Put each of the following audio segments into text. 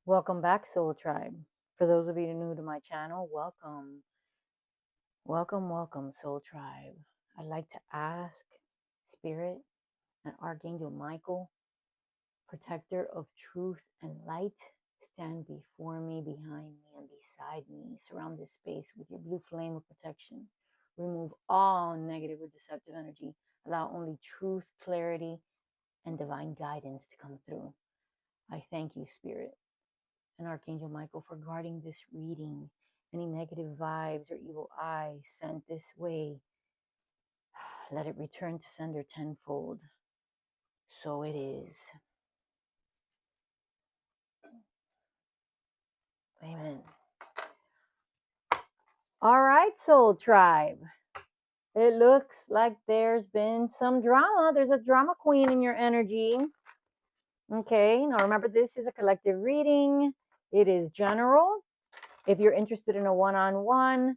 Welcome back, Soul Tribe. For those of you new to my channel, welcome. Welcome, Soul Tribe. I'd like to ask Spirit and Archangel Michael, protector of truth and light, stand before me, behind me, and beside me. Surround this space with your blue flame of protection. Remove all negative or deceptive energy. Allow only truth, clarity, and divine guidance to come through. I thank you, Spirit and Archangel Michael, for guarding this reading. Any negative vibes or evil eyes sent this way, let it return to sender tenfold. So it is. Amen. All right, Soul Tribe. It looks like there's been some drama. There's a drama queen in your energy. Okay, now remember, this is a collective reading. It is general. If you're interested in a one-on-one,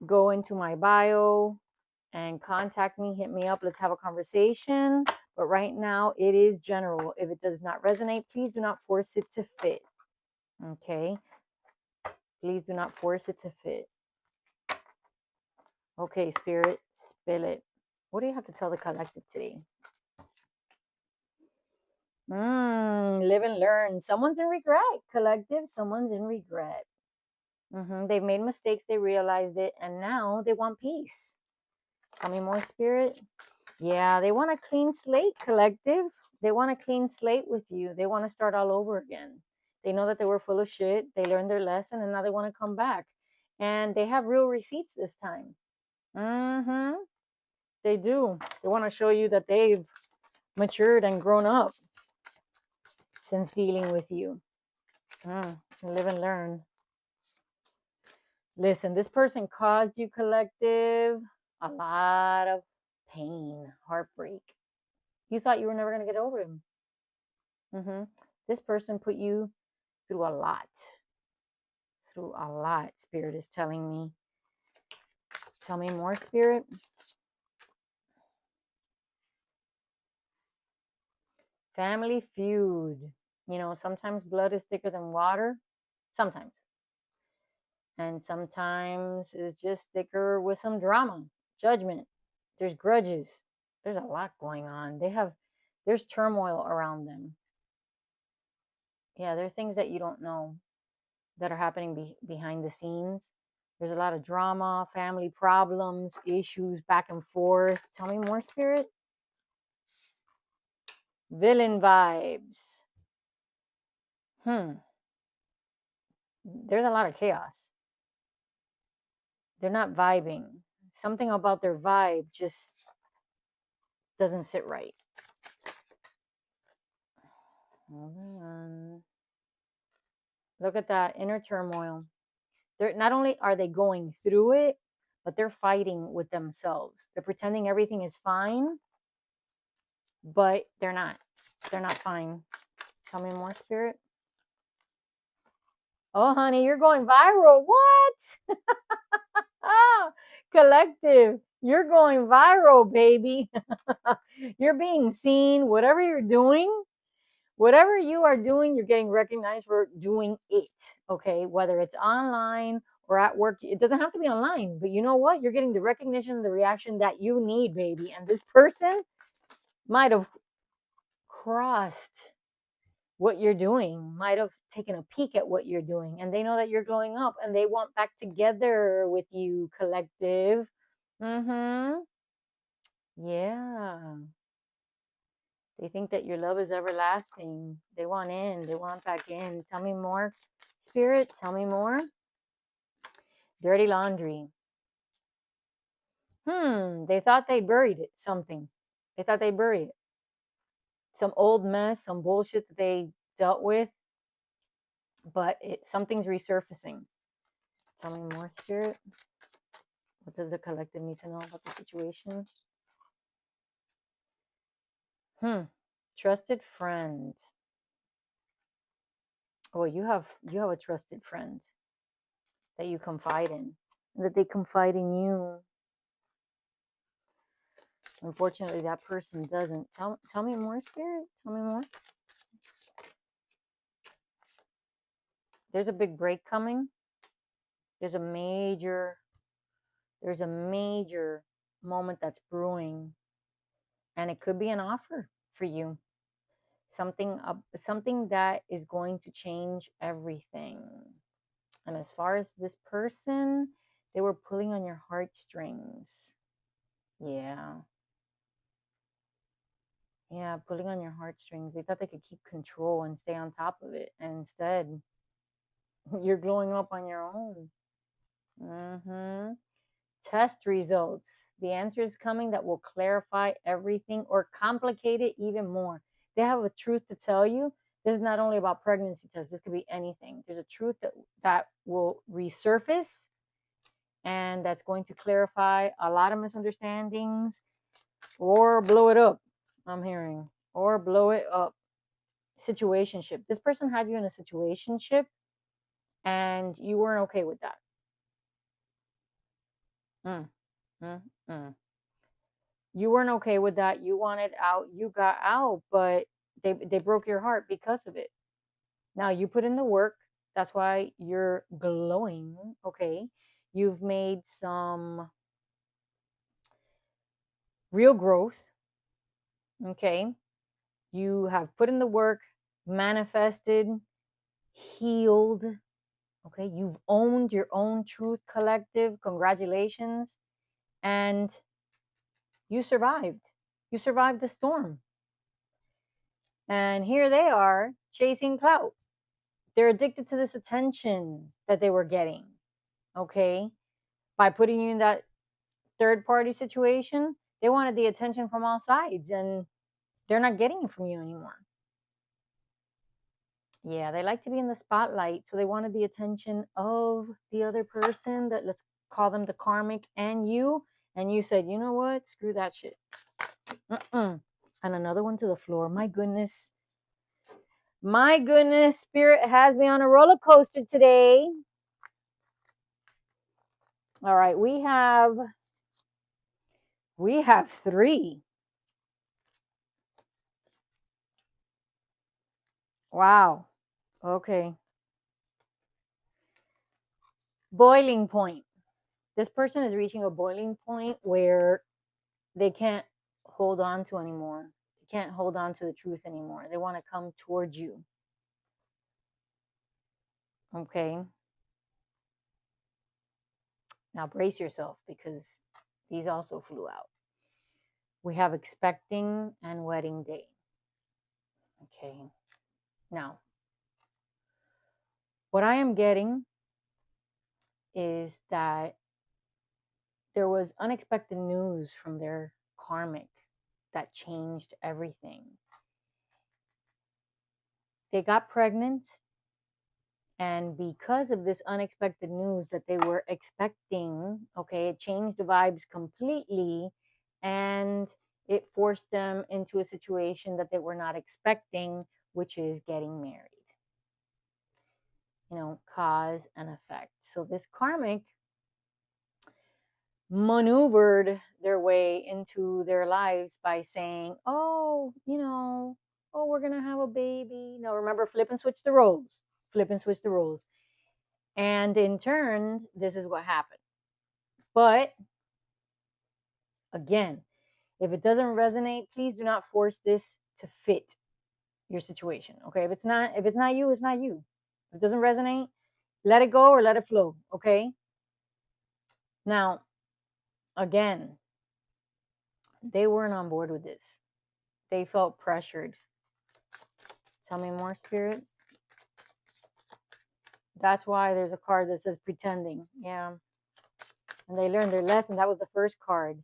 go into my bio and contact me, hit me up, let's have a conversation. But right now it is general. If it does not resonate, please do not force it to fit. Okay, please do not force it to fit. Okay, Spirit, spill it. What do you have to tell the collective today? Live and learn. Someone's in regret, collective. Someone's in regret. They've made mistakes, they realized it, and now they want peace. Tell me more, Spirit. Yeah, they want a clean slate, collective. They want a clean slate with you. They want to start all over again. They know that they were full of shit. They learned their lesson, and now they want to come back. And they have real receipts this time. They do. They want to show you that they've matured and grown up since dealing with you. Live and learn. Listen, this person caused you, collective, a lot of pain, heartbreak. You thought you were never going to get over him. This person put you through a lot. Spirit is telling me. Tell me more, Spirit. Family feud. You know, sometimes blood is thicker than water. Sometimes. And sometimes it's just thicker with some drama, judgment. There's grudges. There's a lot going on. There's turmoil around them. Yeah, there are things that you don't know that are happening behind the scenes. There's a lot of drama, family problems, issues back and forth. Tell me more, Spirit. Villain vibes. There's a lot of chaos. They're not vibing. Something about their vibe just doesn't sit right. Hold on. Look at that inner turmoil. They're not only are they going through it, but they're fighting with themselves. They're pretending everything is fine, but they're not. They're not fine. Tell me more, Spirit. Oh, honey, you're going viral. What? Oh, collective. You're going viral, baby. You're being seen. Whatever you're doing, whatever you are doing, you're getting recognized for doing it. Okay, whether it's online or at work, it doesn't have to be online, but you know what? You're getting the recognition, the reaction that you need, baby. And this person might have crossed what you're doing, might have taken a peek at what you're doing, and they know that you're glowing up and they want back together with you, collective. Yeah. They think that your love is everlasting. They want in. They want back in. Tell me more, Spirit. Tell me more. Dirty laundry. They thought they buried it. Something. They thought they buried it. Some old mess, some bullshit that they dealt with. But something's resurfacing. Tell me more, Spirit. What does the collective need to know about the situation? Trusted friend. Oh, you have a trusted friend that you confide in, that they confide in you. Unfortunately, that person doesn't. Tell me more, Spirit. Tell me more. There's a big break coming. There's a major moment that's brewing, and it could be an offer for you. Something that is going to change everything. And as far as this person, they were pulling on your heartstrings. Yeah. Yeah, pulling on your heartstrings. They thought they could keep control and stay on top of it. And instead, you're glowing up on your own. Test results. The answer is coming that will clarify everything or complicate it even more. They have a truth to tell you. This is not only about pregnancy tests. This could be anything. There's a truth that will resurface, and that's going to clarify a lot of misunderstandings or blow it up. I'm hearing, or blow it up. Situationship. This person had you in a situationship, and you weren't okay with that. Mm, mm, mm. You weren't okay with that. You wanted out. You got out, but they broke your heart because of it. Now you put in the work. That's why you're glowing. Okay. You've made some real growth. Okay. You have put in the work, manifested, healed. Okay. You've owned your own truth collective. Congratulations. And you survived. You survived the storm. And here they are chasing clout. They're addicted to this attention that they were getting. Okay. By putting you in that third party situation, they wanted the attention from all sides, and they're not getting it from you anymore. Yeah, they like to be in the spotlight. So they wanted the attention of the other person, that, let's call them the karmic, and you. And you said, you know what? Screw that shit. And another one to the floor. My goodness. My goodness. Spirit has me on a roller coaster today. All right. We have 3. Wow. Okay. Boiling point. This person is reaching a boiling point where they can't hold on to anymore. They can't hold on to the truth anymore. They want to come towards you. Okay. Now brace yourself, because these also flew out. We have expecting and wedding day. Okay. Now, what I am getting is that there was unexpected news from their karmic that changed everything. They got pregnant, and because of this unexpected news that they were expecting, okay, it changed the vibes completely, and it forced them into a situation that they were not expecting, which is getting married. Cause and effect. So this karmic maneuvered their way into their lives by saying, oh, we're going to have a baby. Now, remember, flip and switch the roles. Flip and switch the roles. And in turn, this is what happened. But again, if it doesn't resonate, please do not force this to fit your situation. Okay. If it's not you, it's not you. If it doesn't resonate, let it go or let it flow. Okay. Now, again, they weren't on board with this. They felt pressured. Tell me more, Spirit. That's why there's a card that says pretending. Yeah. And they learned their lesson. That was the first card.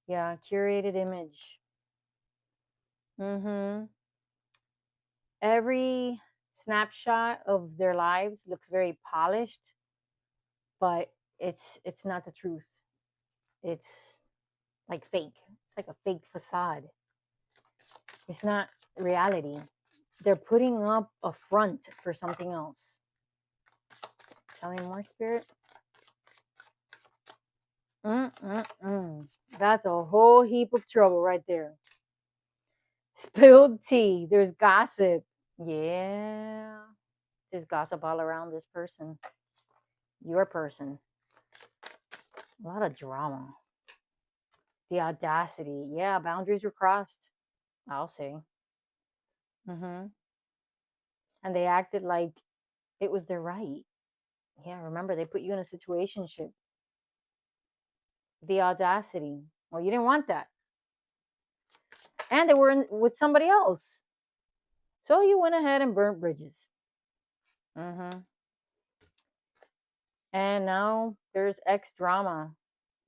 Yeah. Curated image. Every snapshot of their lives looks very polished, but it's not the truth. It's like fake. It's like a fake facade. It's not reality. They're putting up a front for something else. Tell me more, Spirit. Mm-mm-mm. That's a whole heap of trouble right there. Spilled tea. There's gossip. Yeah. There's gossip all around this person. Your person. A lot of drama. The audacity. Yeah, boundaries were crossed, I'll say. Hmm. And they acted like it was their right. Yeah, remember, they put you in a situationship. The audacity. Well, you didn't want that. And they were with somebody else. So you went ahead and burnt bridges. Hmm. And now there's X drama.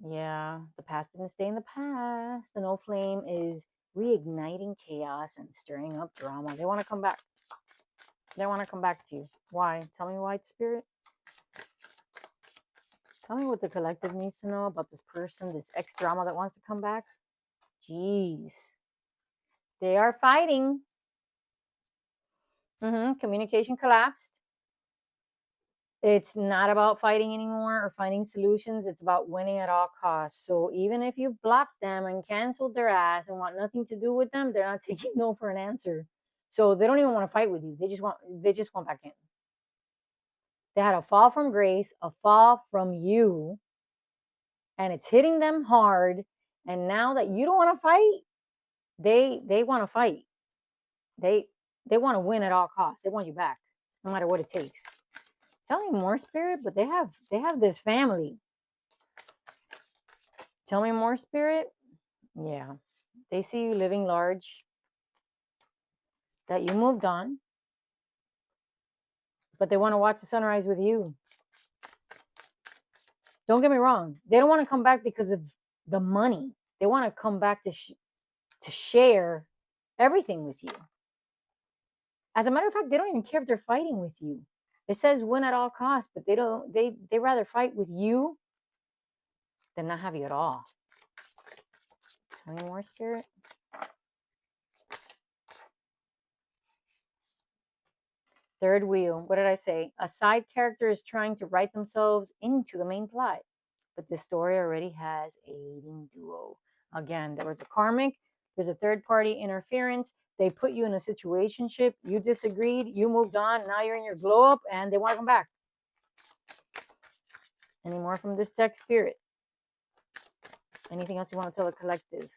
Yeah, the past didn't stay in the past. The no flame is reigniting chaos and stirring up drama. They want to come back. They want to come back to you. Why? Tell me why, Spirit. Tell me what the collective needs to know about this person, this ex drama that wants to come back. Jeez. They are fighting. Communication collapsed. It's not about fighting anymore or finding solutions. It's about winning at all costs. So even if you've blocked them and canceled their ass and want nothing to do with them, they're not taking no for an answer. So they don't even want to fight with you. They just want back in. They had a fall from grace, a fall from you, and it's hitting them hard. And now that you don't want to fight, they want to fight. They they want to win at all costs. They want you back, no matter what it takes. Tell me more, Spirit. But they have this family. Tell me more, Spirit. Yeah. They see you living large, that you moved on, but they want to watch the sunrise with you. Don't get me wrong. They don't want to come back because of the money. They want to come back to share everything with you. As a matter of fact, they don't even care if they're fighting with you. It says win at all costs, but they rather fight with you than not have you at all. Any more, Spirit? Third wheel. What did I say? A side character is trying to write themselves into the main plot, but the story already has a leading duo. Again, there was a karmic, there's a third party interference. They put you in a situationship. You disagreed. You moved on. Now you're in your glow up, and they want to come back. Any more from this deck, Spirit? Anything else you want to tell the collective?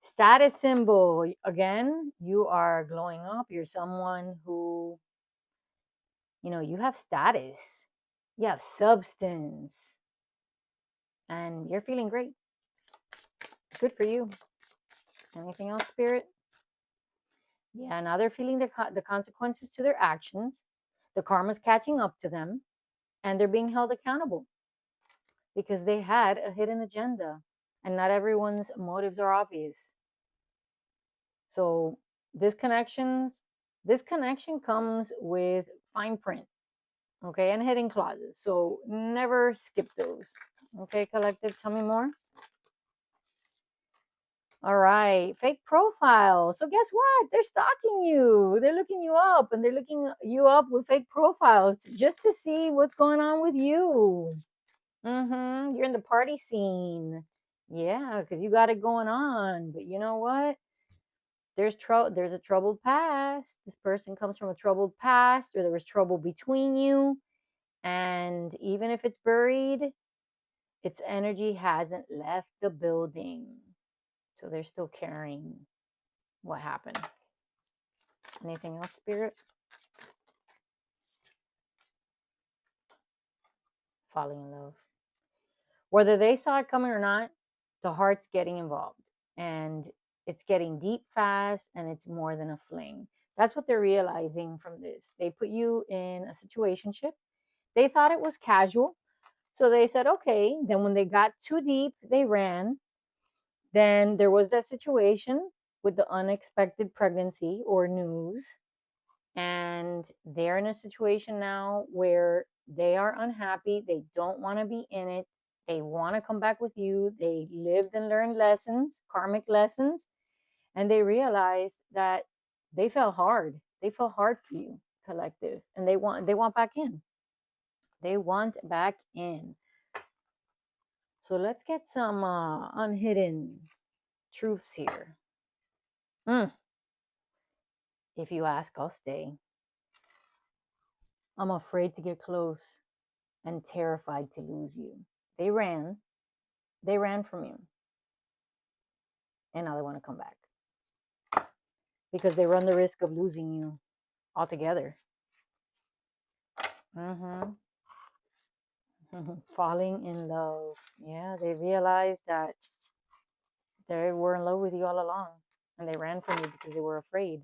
Status symbol. Again, you are glowing up. You're someone who, you have status. You have substance. And you're feeling great. Good for you. Anything else, Spirit? Yeah, now they're feeling the consequences to their actions. The karma's catching up to them, and they're being held accountable because they had a hidden agenda, and not everyone's motives are obvious. So this connection comes with fine print, okay, and hidden clauses. So never skip those. Okay, collective, tell me more. All right, fake profile. So guess what? They're stalking you. They're looking you up, and they're looking you up with fake profiles just to see what's going on with you. You're in the party scene. Yeah, because you got it going on. But you know what? There's a troubled past. This person comes from a troubled past, or there was trouble between you. And even if it's buried, its energy hasn't left the building. So they're still carrying what happened. Anything else, Spirit? Falling in love. Whether they saw it coming or not, the heart's getting involved. And it's getting deep fast, and it's more than a fling. That's what they're realizing from this. They put you in a situationship. They thought it was casual. So they said, okay. Then when they got too deep, they ran. Then there was that situation with the unexpected pregnancy or news. And they're in a situation now where they are unhappy. They don't want to be in it. They want to come back with you. They lived and learned lessons, karmic lessons, and they realized that they fell hard. They fell hard for you, collective, and they want back in. They want back in. So let's get some unhidden truths here. If you ask, I'll stay. I'm afraid to get close and terrified to lose you. They ran. They ran from you. And now they want to come back. Because they run the risk of losing you altogether. Mm-hmm. Falling in love. Yeah, they realized that they were in love with you all along. And they ran from you because they were afraid.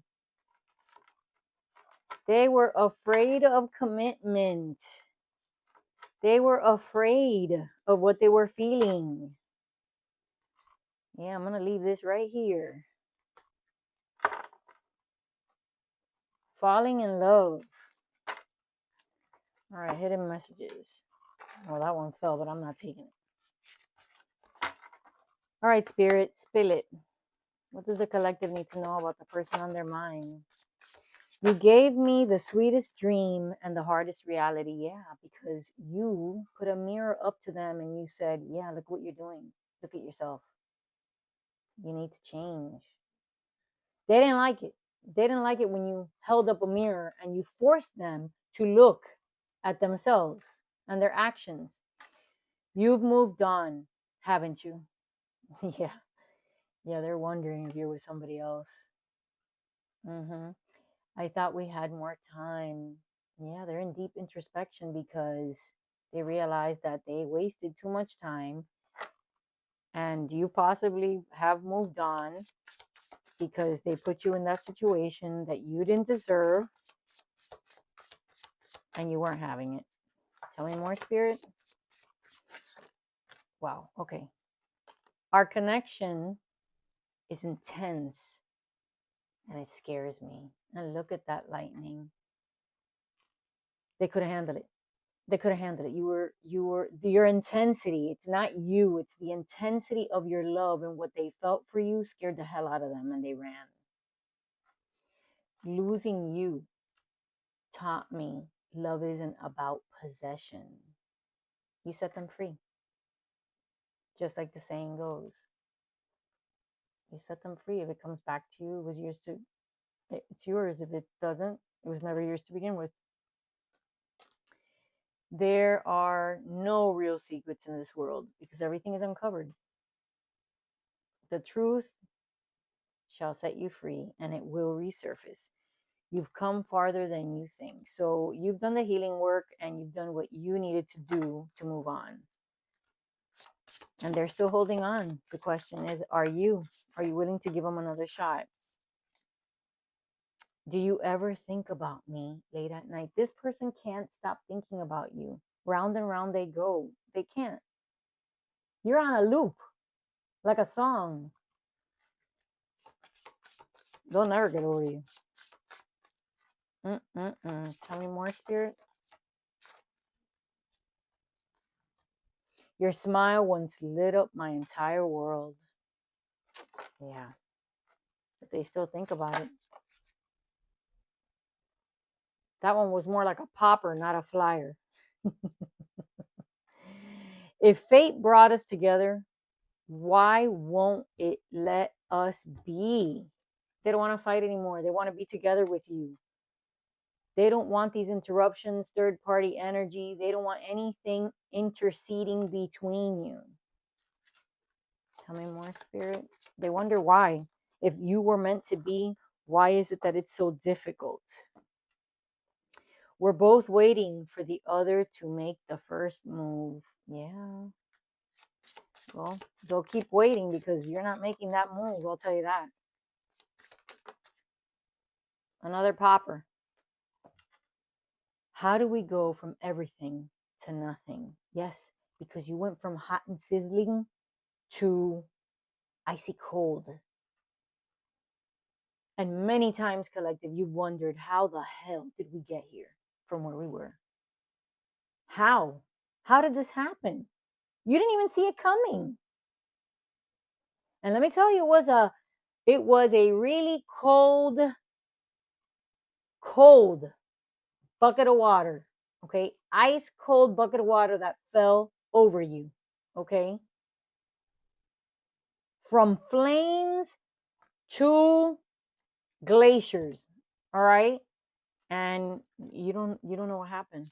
They were afraid of commitment. They were afraid of what they were feeling. Yeah, I'm going to leave this right here. Falling in love. All right, hidden messages. Well, that one fell, but I'm not taking it. All right, Spirit, spill it. What does the collective need to know about the person on their mind? You gave me the sweetest dream and the hardest reality. Yeah, because you put a mirror up to them and you said, yeah, look what you're doing. Look at yourself. You need to change. They didn't like it. They didn't like it when you held up a mirror and you forced them to look at themselves and their actions. You've moved on, haven't you? Yeah. Yeah, they're wondering if you're with somebody else. I thought we had more time. Yeah, they're in deep introspection because they realized that they wasted too much time. And you possibly have moved on because they put you in that situation that you didn't deserve and you weren't having it. Tell me more, Spirit. Wow, okay. Our connection is intense and it scares me. And look at that lightning. They couldn't handle it. They couldn't handle it. Your intensity. It's not you. It's the intensity of your love and what they felt for you scared the hell out of them and they ran. Losing you taught me love isn't about possession. You set them free. Just like the saying goes. You set them free. If it comes back to you, it was yours to. It's yours. If it doesn't, it was never yours to begin with. There are no real secrets in this world because everything is uncovered. The truth shall set you free and it will resurface. You've come farther than you think. So you've done the healing work and you've done what you needed to do to move on. And they're still holding on. The question is, are you willing to give them another shot? Do you ever think about me late at night? This person can't stop thinking about you. Round and round they go. They can't. You're on a loop, like a song. They'll never get over you. Tell me more, Spirit. Your smile once lit up my entire world. Yeah. But they still think about it. That one was more like a popper, not a flyer. If fate brought us together, why won't it let us be? They don't want to fight anymore. They want to be together with you. They don't want these interruptions, third party energy. They don't want anything interceding between you. Tell me more, Spirit. They wonder why. If you were meant to be, why is it that it's so difficult? We're both waiting for the other to make the first move. Yeah. Well, they'll keep waiting because you're not making that move. I'll tell you that. Another popper. How do we go from everything to nothing? Yes, because you went from hot and sizzling to icy cold. And many times, collective, you've wondered, how the hell did we get here from where we were? How? How did this happen? You didn't even see it coming. And let me tell you, it was a really cold bucket of water. Okay, ice cold bucket of water that fell over you. Okay, from flames to glaciers. All right, and you don't know what happened,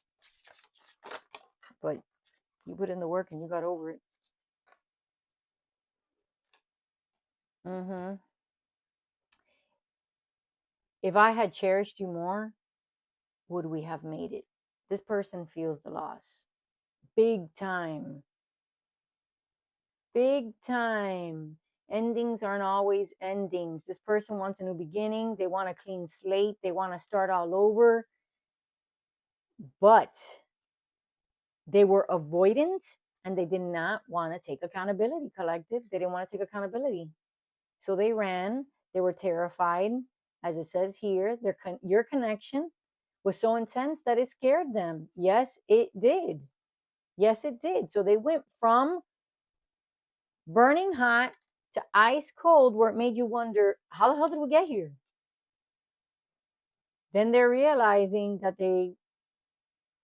but you put in the work and you got over it. Mm-hmm. If I had cherished you more, would we have made it? This person feels the loss. Big time. Big time. Endings aren't always endings. This person wants a new beginning. They want a clean slate. They want to start all over. But they were avoidant and they did not want to take accountability, collective. They didn't want to take accountability. So they ran. They were terrified. As it says here, your connection was so intense that it scared them. Yes, it did. Yes, it did. So they went from burning hot to ice cold, where it made you wonder, how the hell did we get here? Then they're realizing that they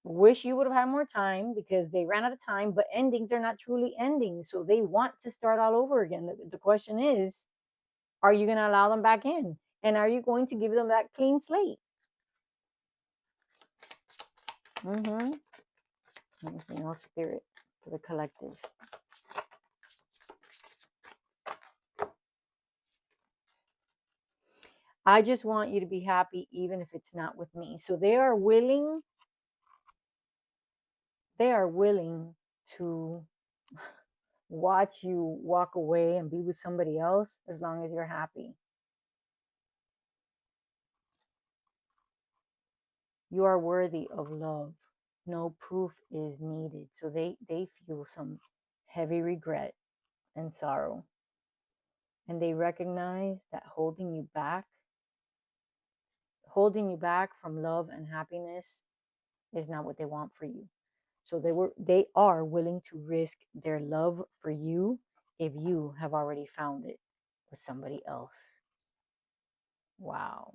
wish you would have had more time because they ran out of time, but endings are not truly endings. So they want to start all over again. The question is, are you going to allow them back in? And are you going to give them that clean slate? Mm-hmm. Anything else, spirit, for the collective? I just want you to be happy, even if it's not with me. So they are willing to watch you walk away and be with somebody else as long as you're happy. You are worthy of love. No proof is needed. So they feel some heavy regret and sorrow. And they recognize that holding you back from love and happiness is not what they want for you. So they are willing to risk their love for you if you have already found it with somebody else. Wow.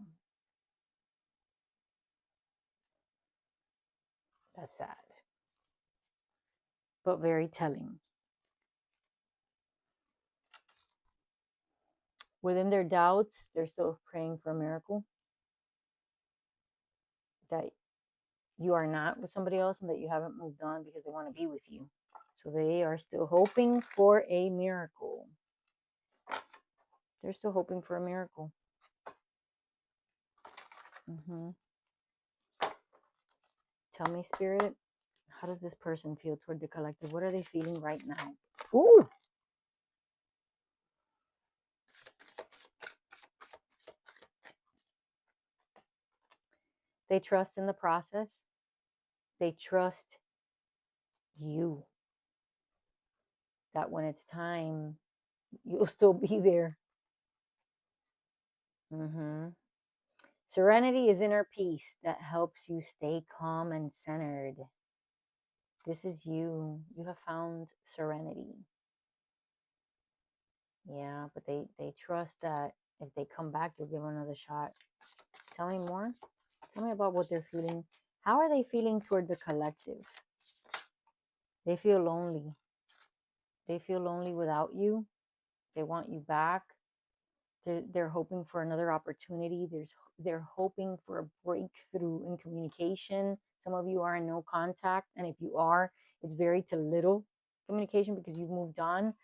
That's sad, but very telling. Within their doubts, they're still praying for a miracle, that you are not with somebody else and that you haven't moved on, because they want to be with you. So they are still hoping for a miracle. They're still hoping for a miracle. Mm-hmm. Tell me, Spirit, how does this person feel toward the collective? What are they feeling right now? Ooh. They trust in the process. They trust you. That when it's time, you'll still be there. Mm-hmm. Serenity is inner peace that helps you stay calm and centered. This is you. You have found serenity. Yeah, but they trust that if they come back, you'll give them another shot. Tell me more. Tell me about what they're feeling. How are they feeling toward the collective? They feel lonely. They feel lonely without you. They want you back. They're hoping for another opportunity. They're hoping for a breakthrough in communication. Some of you are in no contact, and if you are, it's very to little communication because you've moved on.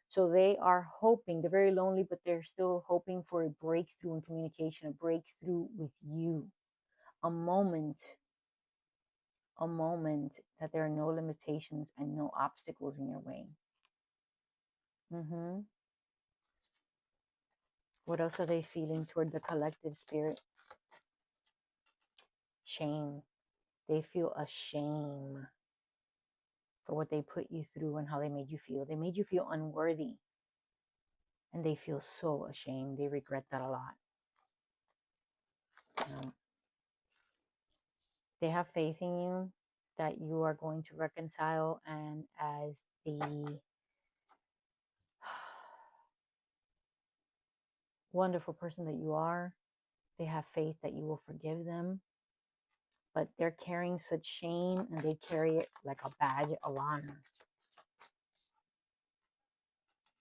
So they are hoping, they're very lonely, but they're still hoping for a breakthrough in communication, a breakthrough with you, a moment that there are no limitations and no obstacles in your way. Mm-hmm. What else are they feeling toward the collective, Spirit? Shame. They feel a shame for what they put you through and how they made you feel. They made you feel unworthy. And they feel so ashamed. They regret that a lot. They have faith in you that you are going to reconcile. And as the wonderful person that you are, they have faith that you will forgive them. but they're carrying such shame and they carry it like a badge of honor.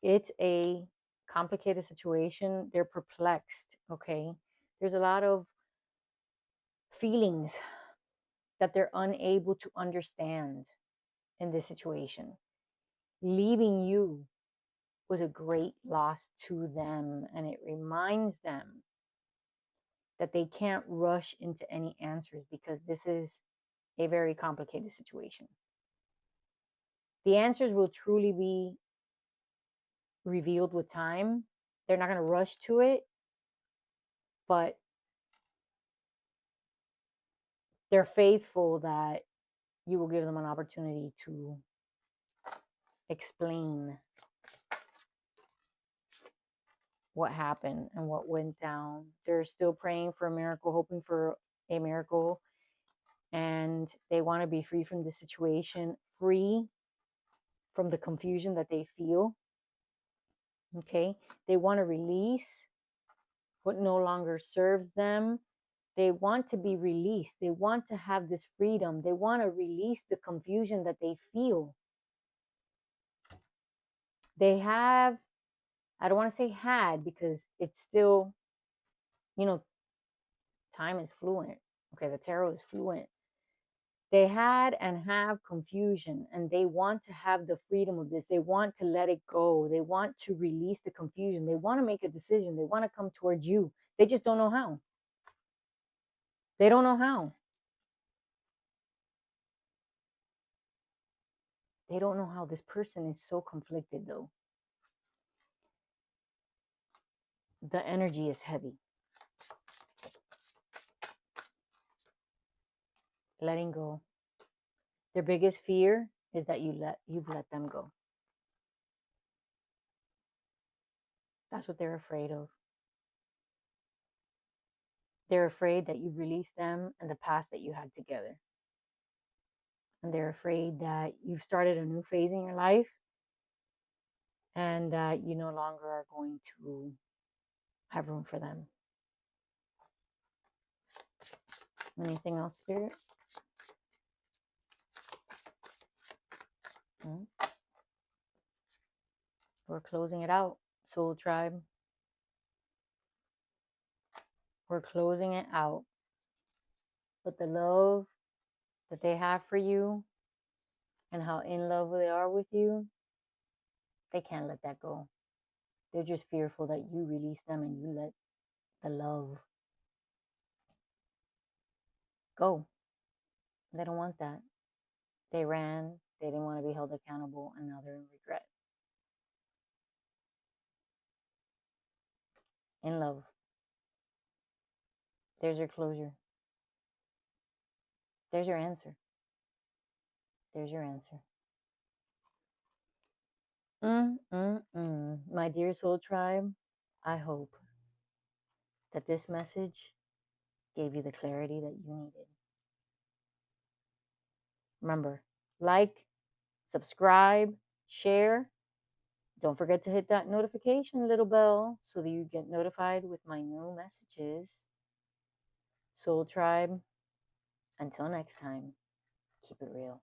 It's a complicated situation. They're perplexed, okay? There's a lot of feelings that they're unable to understand in this situation. Leaving you was a great loss to them, and it reminds them that they can't rush into any answers because this is a very complicated situation. The answers will truly be revealed with time. They're not going to rush to it, but they're faithful that you will give them an opportunity to explain what happened and what went down. They're still praying for a miracle, hoping for a miracle, and they want to be free from the situation, free from the confusion that they feel. Okay? They want to release what no longer serves them. They want to be released. They want to have this freedom. They want to release the confusion that they feel. They have, I don't want to say had because it's still, time is fluent. Okay, the tarot is fluent. They had and have confusion, and they want to have the freedom of this. They want to let it go. They want to release the confusion. They want to make a decision. They want to come towards you. They just don't know how. They don't know how. They don't know how. This person is so conflicted, though. The energy is heavy. Letting go. Their biggest fear is that you've let them go. That's what they're afraid of. They're afraid that you've released them and the past that you had together. And they're afraid that you've started a new phase in your life and that you no longer are going to have room for them. Anything else, Spirit? We're closing it out, Soul Tribe. We're closing it out. But the love that they have for you and how in love they are with you, they can't let that go. They're just fearful that you release them and you let the love go. They don't want that. They ran. They didn't want to be held accountable, and now they're in regret. In love. There's your closure. There's your answer. There's your answer. My dear Soul Tribe, I hope that this message gave you the clarity that you needed. Remember, like, subscribe, share. Don't forget to hit that notification little bell so that you get notified with my new messages. Soul Tribe, until next time, keep it real.